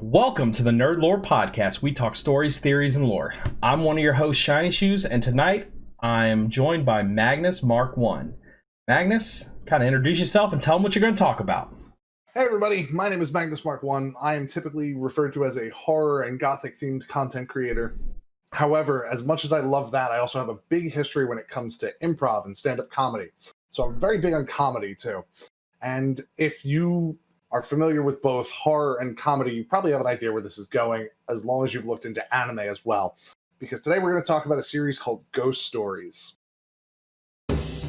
Welcome to the NerdLore podcast. We talk stories, theories, and lore. I'm one of your hosts, Shiny Shoes, and tonight I'm joined by Magnus Mark 1. Magnus, kind of introduce yourself and tell them what you're going to talk about. Hey everybody, my name is Magnus Mark 1. I am typically referred to as a horror and gothic themed content creator. However, as much as I love that, I also have a big history when it comes to improv and stand-up comedy. So I'm very big on comedy too. And if you are familiar with both horror and comedy, you probably have an idea where this is going, as long as you've looked into anime as well. Because today we're going to talk about a series called Ghost Stories.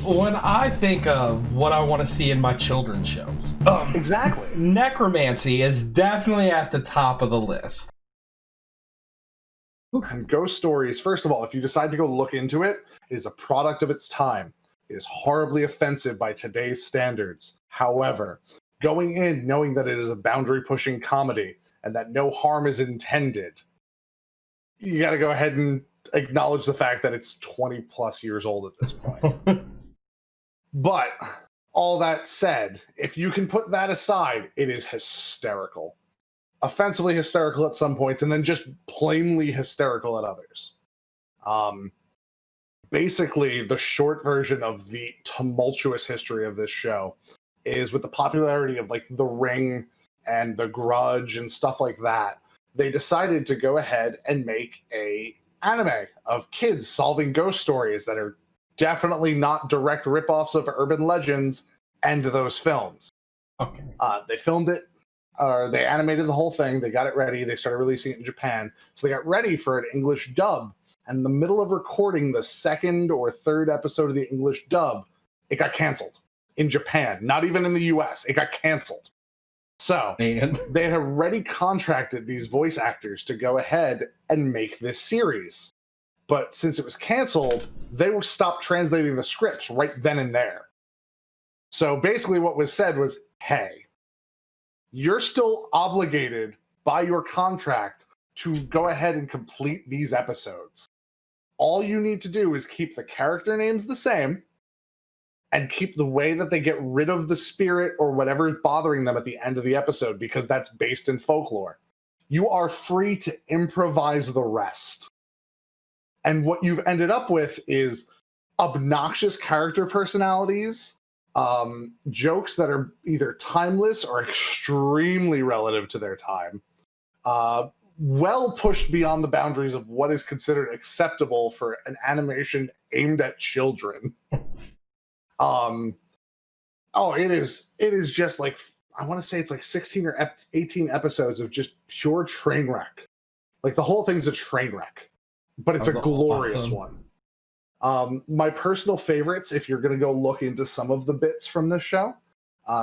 When I think of what I want to see in my children's shows, Exactly. necromancy is definitely at the top of the list. And Ghost Stories, first of all, if you decide to go look into it, it is a product of its time. It is horribly offensive by today's standards. However, going in knowing that it is a boundary-pushing comedy and that no harm is intended, you got to go ahead and acknowledge the fact that it's 20 plus years old at this point. But all that said, if you can put that aside, it is hysterical. Offensively hysterical at some points and then just plainly hysterical at others. Basically, the short version of the tumultuous history of this show is with the popularity of like The Ring and The Grudge and stuff like that, they decided to go ahead and make a anime of kids solving ghost stories that are definitely not direct ripoffs of urban legends and those films. Okay. They filmed it, or they animated the whole thing, they got it ready, they started releasing it in Japan, so they got ready for an English dub, and in the middle of recording the second or third episode of the English dub, it got canceled. In Japan, not even in the US, it got canceled. So they had already contracted these voice actors to go ahead and make this series. But since it was canceled, they were stopped translating the scripts right then and there. So basically what was said was, hey, you're still obligated by your contract to go ahead and complete these episodes. All you need to do is keep the character names the same, and keep the way that they get rid of the spirit or whatever is bothering them at the end of the episode, because that's based in folklore. You are free to improvise the rest. And what you've ended up with is obnoxious character personalities, jokes that are either timeless or extremely relative to their time, well pushed beyond the boundaries of what is considered acceptable for an animation aimed at children. It is just like, I want to say it's like 16 or 18 episodes of just pure train wreck. Like the whole thing's a train wreck, but it's a glorious one. My personal favorites, if you're going to go look into some of the bits from this show,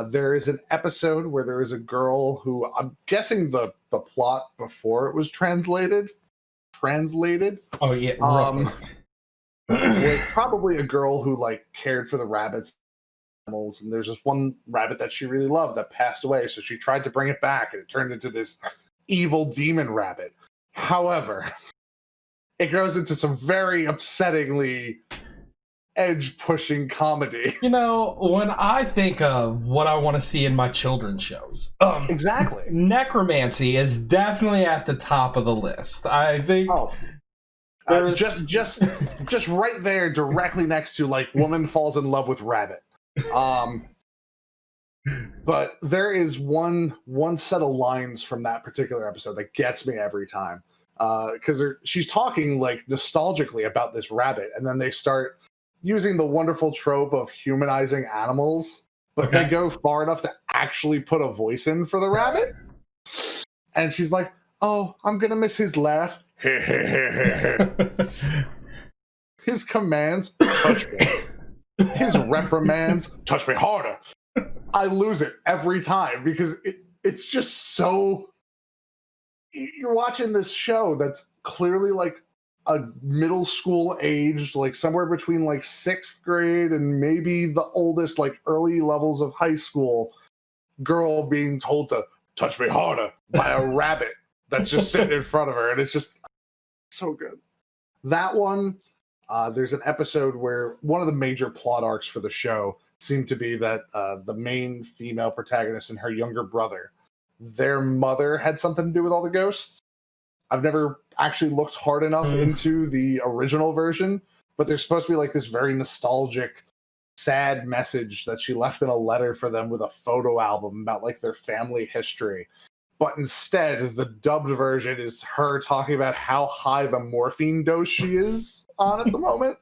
there is an episode where there is a girl who, I'm guessing the plot before it was translated. Oh yeah. Was probably a girl who like cared for the rabbits animals, and there's this one rabbit that she really loved that passed away, so she tried to bring it back and it turned into this evil demon rabbit. However, it goes into some very upsettingly edge-pushing comedy. You know, when I think of what I want to see in my children's shows, exactly, necromancy is definitely at the top of the list. I think just right there, directly next to like woman falls in love with rabbit. But there is one set of lines from that particular episode that gets me every time, because she's talking like nostalgically about this rabbit, and then they start using the wonderful trope of humanizing animals, but they go far enough to actually put a voice in for the rabbit. And she's like, "Oh, I'm gonna miss his laugh. His commands, touch me. His reprimands, touch me harder." I lose it every time because it's just so... You're watching this show that's clearly like a middle school aged, like somewhere between like 6th grade and maybe the oldest, like early levels of high school girl being told to touch me harder by a rabbit that's just sitting in front of her. And it's just so good. That one, there's an episode where one of the major plot arcs for the show seemed to be that the main female protagonist and her younger brother, their mother had something to do with all the ghosts. I've never actually looked hard enough into the original version, but there's supposed to be like this very nostalgic, sad message that she left in a letter for them with a photo album about like their family history. But instead, the dubbed version is her talking about how high the morphine dose she is on at the moment.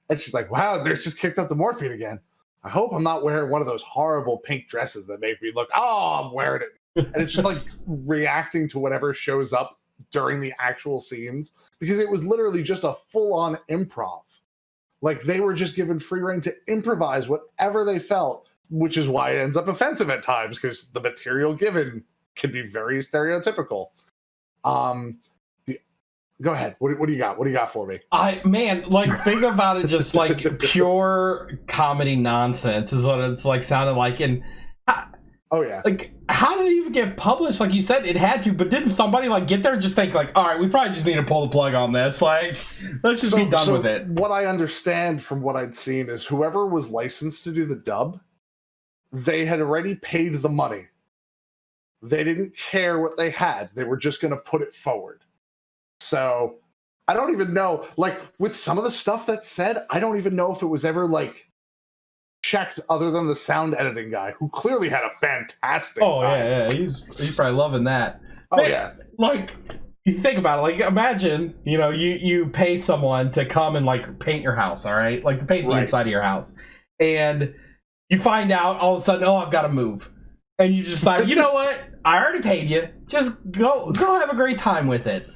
And she's like, wow, nurse just kicked up the morphine again. I hope I'm not wearing one of those horrible pink dresses that make me look, oh, I'm wearing it. And it's just like reacting to whatever shows up during the actual scenes, because it was literally just a full-on improv. Like, they were just given free rein to improvise whatever they felt, which is why it ends up offensive at times, because the material given can be very stereotypical. Go ahead. What do you got? What do you got for me? Think about it, just like pure comedy nonsense is what it's like sounding like. And oh yeah, like, how did it even get published? Like you said, it had to, but didn't somebody like get there and just think like, all right, we probably just need to pull the plug on this. Like, let's just be done with it. What I understand from what I'd seen is whoever was licensed to do the dub, they had already paid the money. They didn't care what they had. They were just going to put it forward. So I don't even know, like, with some of the stuff that's said, I don't even know if it was ever like checked other than the sound editing guy, who clearly had a fantastic time. Yeah. He's probably loving that. Oh, yeah. Like, you think about it, like, imagine, you pay someone to come and like paint your house, all right? Like, to paint the inside of your house. And you find out all of a sudden, oh, I've got to move. And you decide, you know what? I already paid you. Just go have a great time with it.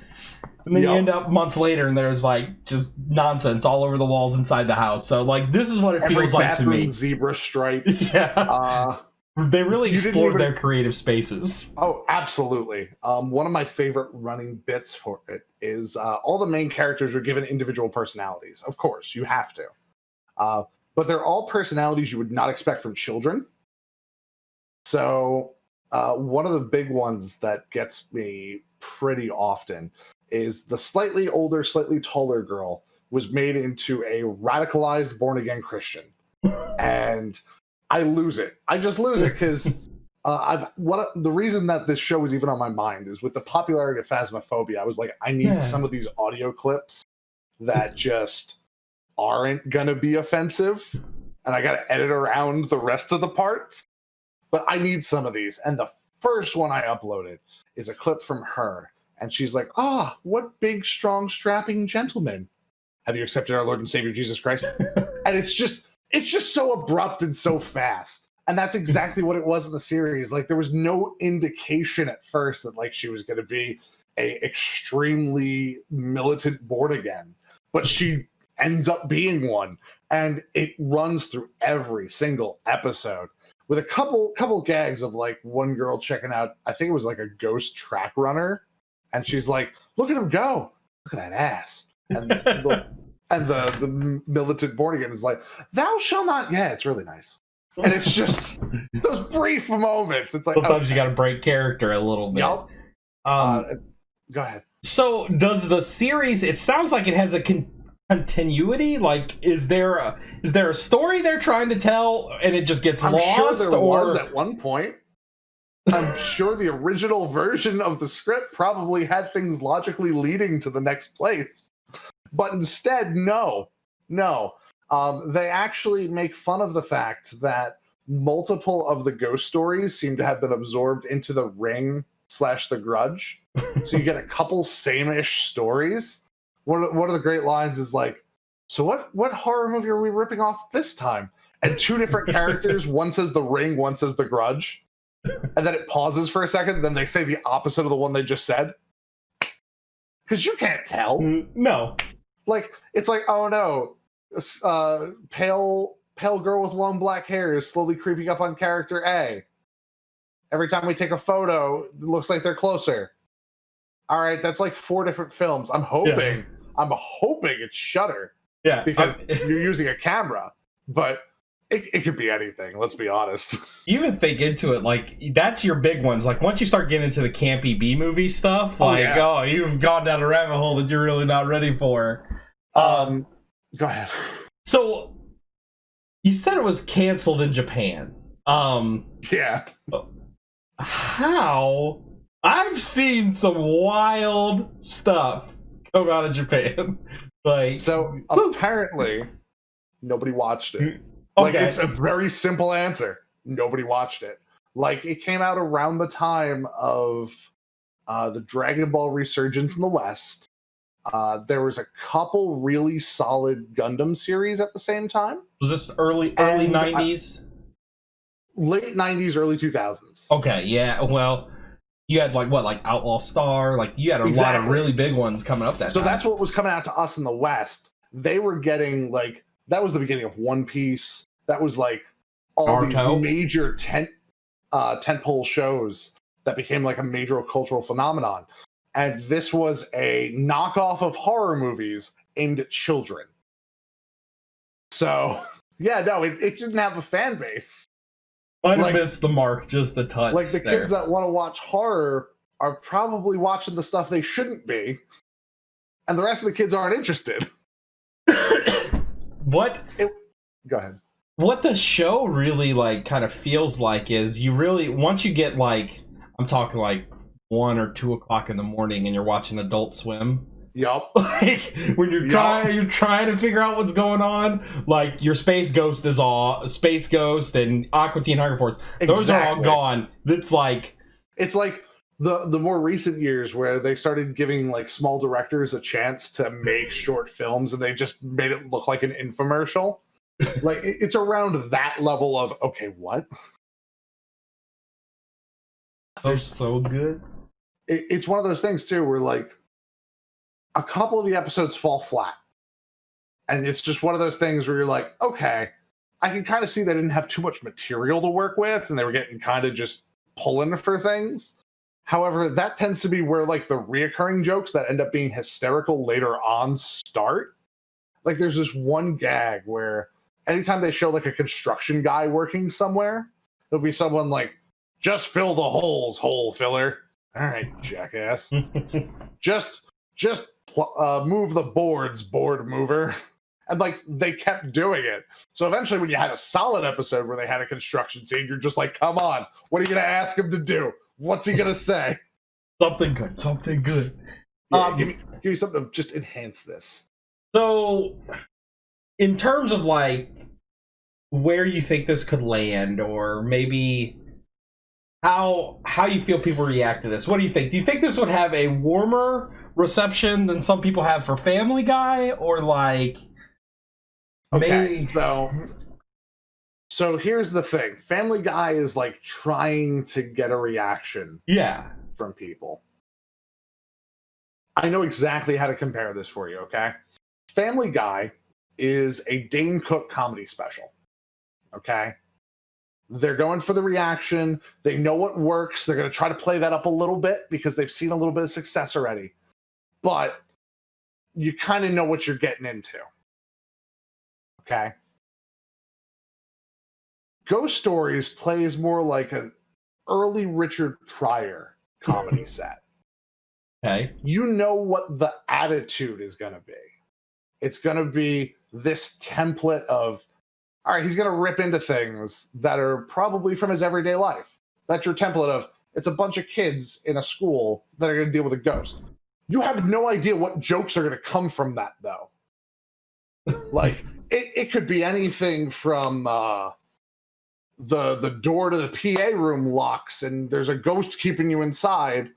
And then you end up months later and there's like just nonsense all over the walls inside the house. So like, this is what it feels like to me. Zebra stripe. Yeah. They really explored their creative spaces. Oh, absolutely. One of my favorite running bits for it is all the main characters are given individual personalities. Of course, you have to. But they're all personalities you would not expect from children. So one of the big ones that gets me pretty often is the slightly older, slightly taller girl was made into a radicalized, born-again Christian. And I lose it. I just lose it because the reason that this show was even on my mind is with the popularity of Phasmophobia, I was like, I need some of these audio clips that just aren't gonna be offensive, and I gotta edit around the rest of the parts. But I need some of these. And the first one I uploaded is a clip from her. And she's like, what big, strong, strapping gentleman. Have you accepted our Lord and Savior Jesus Christ? And it's just so abrupt and so fast. And that's exactly what it was in the series. Like, there was no indication at first that like she was going to be a extremely militant born again, but she ends up being one. And it runs through every single episode with a couple gags of like one girl checking out, I think it was like a ghost track runner. And she's like, look at him go. Look at that ass. And the militant born again is like, thou shall not. Yeah, it's really nice. And it's just those brief moments. It's like, sometimes you got to break character a little bit. Yep. Go ahead. So does the series, it sounds like it has a continuity? Like, is there a story they're trying to tell and it just gets lost? I'm sure there was at one point. I'm sure the original version of the script probably had things logically leading to the next place. But instead, no. They actually make fun of the fact that multiple of the ghost stories seem to have been absorbed into The Ring / The Grudge. So you get a couple same-ish stories. One of the great lines is like, so what horror movie are we ripping off this time? And two different characters, one says The Ring, one says The Grudge. And then it pauses for a second, then they say the opposite of the one they just said. Because you can't tell. No. Like, it's like, oh no, pale girl with long black hair is slowly creeping up on character A. Every time we take a photo, it looks like they're closer. All right, that's like 4 different films. I'm hoping it's Shudder. Yeah. Because you're using a camera. But it could be anything, let's be honest. You even think into it, like, that's your big ones. Like, once you start getting into the campy B-movie stuff, you've gone down a rabbit hole that you're really not ready for. Go ahead. So, you said it was canceled in Japan. Yeah. how I've seen some wild stuff come out of Japan. Like, So apparently, nobody watched it. Like, okay. it's a very simple answer. Nobody watched it. Like, it came out around the time of the Dragon Ball resurgence in the West. There was a couple really solid Gundam series at the same time. Was this early And, 90s? Late 90s, early 2000s. Okay, yeah. Well, you had like Outlaw Star, like you had a lot of really big ones coming up that So time. that's what was coming out to us in the West. They were getting like, that was the beginning of One Piece. That was like all Naruto. these major tentpole shows that became like a major cultural phenomenon. And this was a knockoff of horror movies aimed at children. So yeah, no, it didn't have a fan base. Might have missed the mark just a touch. Like the kids that want to watch horror are probably watching the stuff they shouldn't be, and the rest of the kids aren't interested. Go ahead. What the show really like kind of feels like is you really, once you get like, I'm talking like 1 or 2 o'clock in the morning and you're watching Adult Swim. Yup. Like when you're trying to figure out what's going on, like your Space Ghost and Aqua Teen Hunger Force, those are all gone. It's like the more recent years where they started giving like small directors a chance to make short films, and they just made it look like an infomercial. Like it's around that level of okay, what? They're so good. It's one of those things too where like a couple of the episodes fall flat, and it's just one of those things where you're like, okay, I can kind of see they didn't have too much material to work with, and they were getting kind of just pulling for things. However, that tends to be where like the reoccurring jokes that end up being hysterical later on start. Like there's this one gag where anytime they show like a construction guy working somewhere, there'll be someone like, just fill the holes, hole filler. All right, jackass. just move the boards, board mover. And like they kept doing it. So eventually when you had a solid episode where they had a construction scene, you're just like, come on, what are you going to ask him to do? What's he going to say? Something good. Yeah, give me something to just enhance this. So in terms of like where you think this could land, or maybe how you feel people react to this, what do you think? Do you think this would have a warmer reception than some people have for Family Guy, or like okay, so here's the thing. Family Guy is like trying to get a reaction from people. I know exactly how to compare this for you, okay? Family Guy is a Dane Cook comedy special, okay? They're going for the reaction. They know what works. They're going to try to play that up a little bit because they've seen a little bit of success already. But you kind of know what you're getting into, okay? Ghost Stories plays more like an early Richard Pryor comedy set. Okay. You know what the attitude is going to be. It's going to be this template of, all right, he's going to rip into things that are probably from his everyday life. That's your template of, it's a bunch of kids in a school that are going to deal with a ghost. You have no idea what jokes are going to come from that, though. Like, it could be anything from the door to the PA room locks and there's a ghost keeping you inside,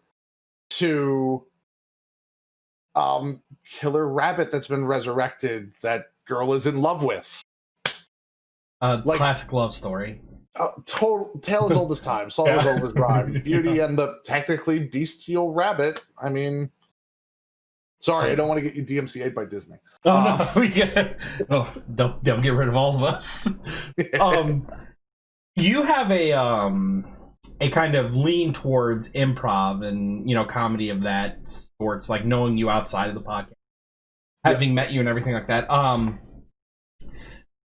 to killer rabbit that's been resurrected that girl is in love with. Like, classic love story. Total tale as old as time, song as old as rhyme. Beauty and the technically bestial rabbit. I mean, sorry, I don't want to get you DMCA'd by Disney. No, we get. Oh, they'll get rid of all of us. You have a kind of lean towards improv and comedy of that sorts, like knowing you outside of the podcast, having met you and everything like that.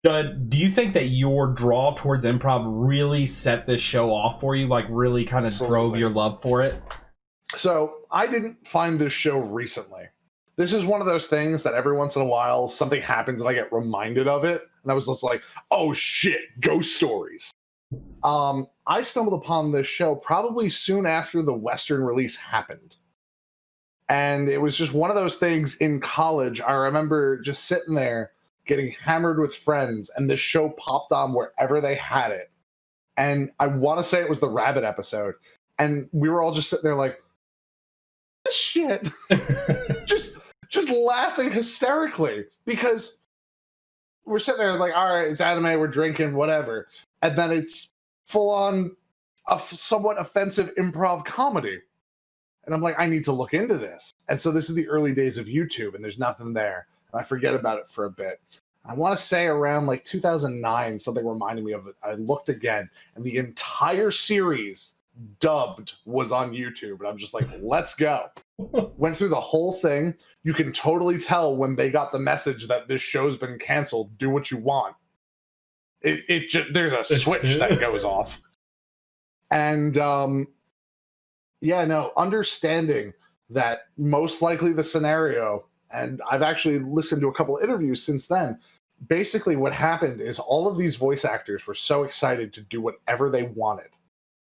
Do you think that your draw towards improv really set this show off for you? Like really kind of drove your love for it? So I didn't find this show recently. This is one of those things that every once in a while something happens and I get reminded of it. And I was just like, oh shit, Ghost Stories. I stumbled upon this show probably soon after the Western release happened. And it was just one of those things in college. I remember just sitting there getting hammered with friends, and this show popped on wherever they had it. And I want to say it was the rabbit episode. And we were all just sitting there like, this shit. just laughing hysterically, because we're sitting there like, all right, it's anime, we're drinking, whatever. And then it's full on a somewhat offensive improv comedy. And I'm like, I need to look into this. And so this is the early days of YouTube, and there's nothing there. And I forget about it for a bit. I want to say around like 2009, something reminded me of it. I looked again, and the entire series dubbed was on YouTube. And I'm just like, let's go. Went through the whole thing. You can totally tell when they got the message that this show's been canceled. Do what you want. It just, there's a switch that goes off. And yeah, no, understanding that most likely the scenario, and I've actually listened to a couple of interviews since then. Basically, what happened is all of these voice actors were so excited to do whatever they wanted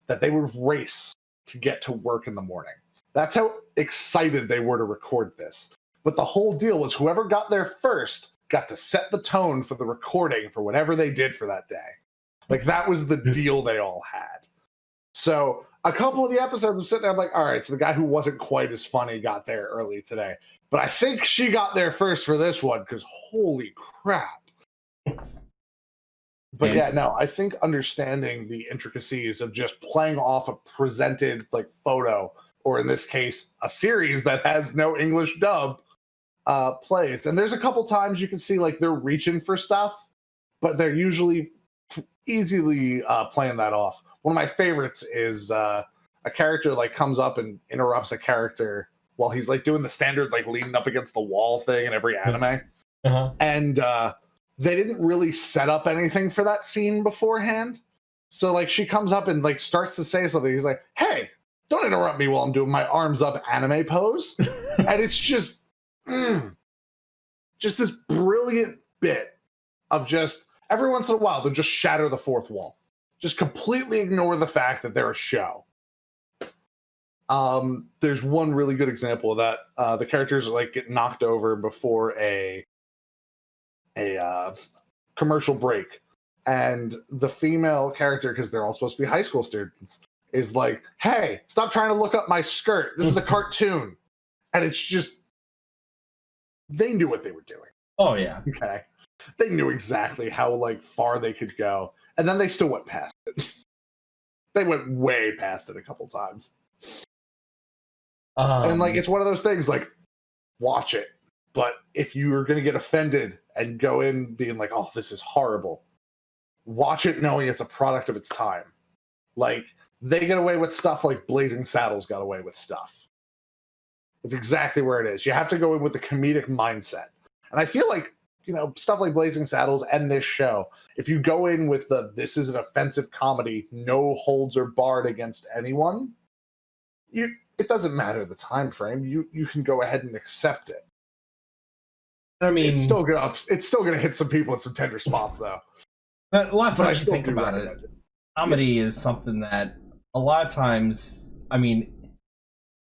that they would race to get to work in the morning. That's how excited they were to record this. But the whole deal was whoever got there first got to set the tone for the recording for whatever they did for that day. Like, that was the deal they all had. So a couple of the episodes, I'm sitting there, I'm like, all right, so the guy who wasn't quite as funny got there early today. But I think she got there first for this one, because holy crap. But yeah, no, I think understanding the intricacies of just playing off a presented like photo, or in this case, a series that has no English dub, plays. And there's a couple times you can see like they're reaching for stuff, but they're usually easily playing that off. One of my favorites is a character like comes up and interrupts a character while he's like doing the standard like leaning up against the wall thing in every anime. And they didn't really set up anything for that scene beforehand. So like she comes up and like starts to say something. He's like, hey, don't interrupt me while I'm doing my arms up anime pose. And it's just this brilliant bit of just every once in a while they'll just shatter the fourth wall. Just completely ignore the fact that they're a show. There's one really good example of that. The characters like get knocked over before a commercial break, and the female character, because they're all supposed to be high school students, is like, hey, stop trying to look up my skirt. This is a cartoon. And it's just, they knew what they were doing. Oh yeah. Okay. They knew exactly how like far they could go, and then they still went past it. They went way past it a couple times. And like, it's one of those things like, watch it. But if you're going to get offended and go in being like, oh, this is horrible, watch it knowing it's a product of its time. Like, they get away with stuff like Blazing Saddles got away with stuff. It's exactly where it is. You have to go in with the comedic mindset. And I feel like, you know, stuff like Blazing Saddles and this show, if you go in with this is an offensive comedy, no holds are barred against anyone, it doesn't matter the time frame. You can go ahead and accept it. I mean, it's still gonna hit some people in some tender spots, though. But a lot of times you think about it, comedy is something that a lot of times, I mean,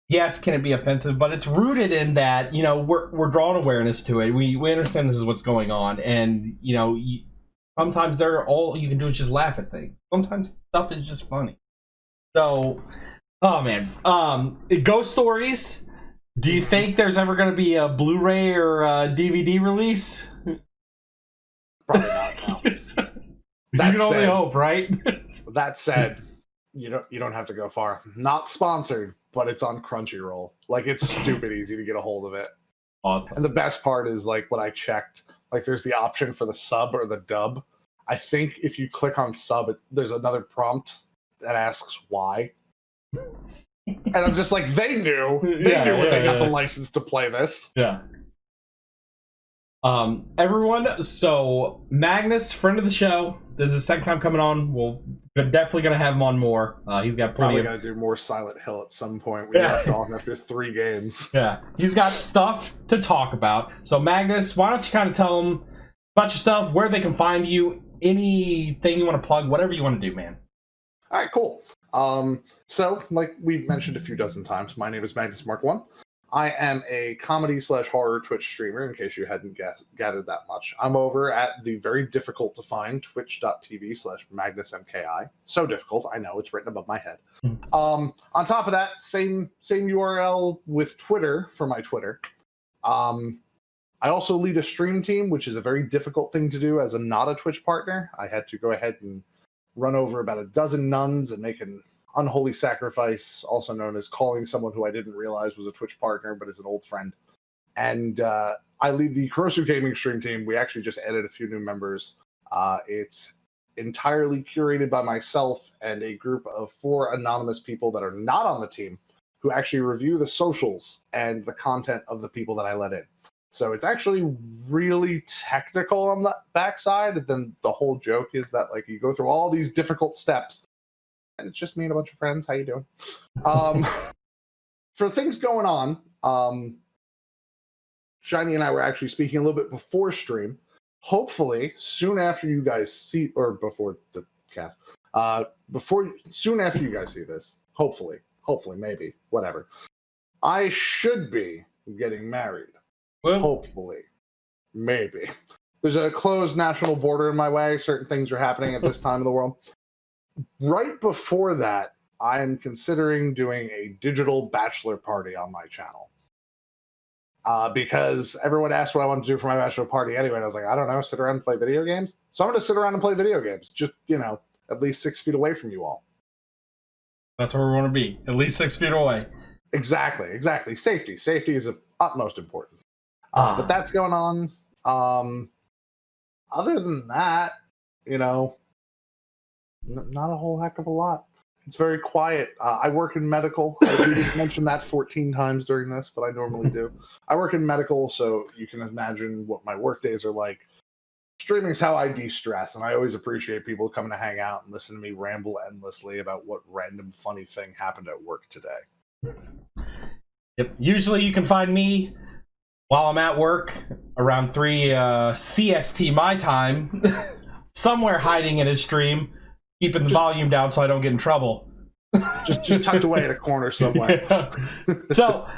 yes, can it be offensive, but it's rooted in that, you know, we're drawing awareness to it. We understand this is what's going on, and you know, sometimes all you can do is just laugh at things. Sometimes stuff is just funny. So, oh man, Ghost Stories. Do you think there's ever going to be a Blu-ray or a DVD release? Probably not. No. You can only hope, right? That said, you don't have to go far. Not sponsored, but it's on Crunchyroll. Like, it's stupid easy to get a hold of it. Awesome. And the best part is, like, when I checked, like, there's the option for the sub or the dub. I think if you click on sub, there's another prompt that asks why. And I'm just like, they knew when they got the license to play this. Yeah. Everyone, so Magnus, friend of the show, this is his second time coming on. We're definitely going to have him on more. He's got plenty got to do more Silent Hill at some point. We left off after 3 games. Yeah, he's got stuff to talk about. So Magnus, why don't you kind of tell them about yourself, where they can find you, anything you want to plug, whatever you want to do, man. All right, cool. So, like we've mentioned a few dozen times, my name is MagnusMKI. I am a comedy/horror Twitch streamer, in case you hadn't gathered that much. I'm over at the very difficult to find twitch.tv/MagnusMKI. So difficult, I know, it's written above my head. On top of that, same URL with Twitter for my Twitter. I also lead a stream team, which is a very difficult thing to do as a not a Twitch partner. I had to go ahead and run over about a dozen nuns and make an unholy sacrifice, also known as calling someone who I didn't realize was a Twitch partner, but is an old friend. And I lead the Corrosive Gaming stream team. We actually just added a few new members. It's entirely curated by myself and a group of 4 anonymous people that are not on the team who actually review the socials and the content of the people that I let in. So it's actually really technical on the backside. And then the whole joke is that like you go through all these difficult steps and it's just me and a bunch of friends. How you doing? For things going on, Shiny and I were actually speaking a little bit before stream. Hopefully, soon after you guys see, or before the cast, soon after you guys see this, hopefully, maybe, whatever, I should be getting married. Well, hopefully, maybe. There's a closed national border in my way. Certain things are happening at this time of the world. Right before that, I am considering doing a digital bachelor party on my channel. Because everyone asked what I wanted to do for my bachelor party anyway. And I was like, I don't know, sit around and play video games. So I'm going to sit around and play video games. Just, at least 6 feet away from you all. That's where we want to be. At least 6 feet away. Exactly. Safety is of utmost importance. But that's going on. Other than that, not a whole heck of a lot. It's very quiet. I work in medical. I didn't mention that 14 times during this, but I normally do. I work in medical, so you can imagine what my work days are like. Streaming is how I de-stress, and I always appreciate people coming to hang out and listen to me ramble endlessly about what random funny thing happened at work today. Yep. Usually you can find me while I'm at work around 3 CST my time, somewhere hiding in his stream, keeping the volume down so I don't get in trouble. just tucked away in a corner somewhere. Yeah. So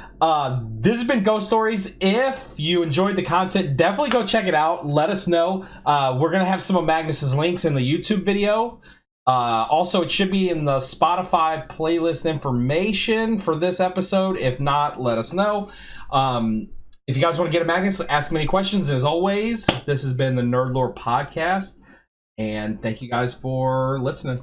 this has been Ghost Stories. If you enjoyed the content, definitely go check it out. Let us know. We're gonna have some of Magnus's links in the YouTube video. Also, it should be in the Spotify playlist information for this episode. If not, let us know. If you guys want to get a Magnus, ask me any questions. As always, this has been the NerdLore podcast, and thank you guys for listening.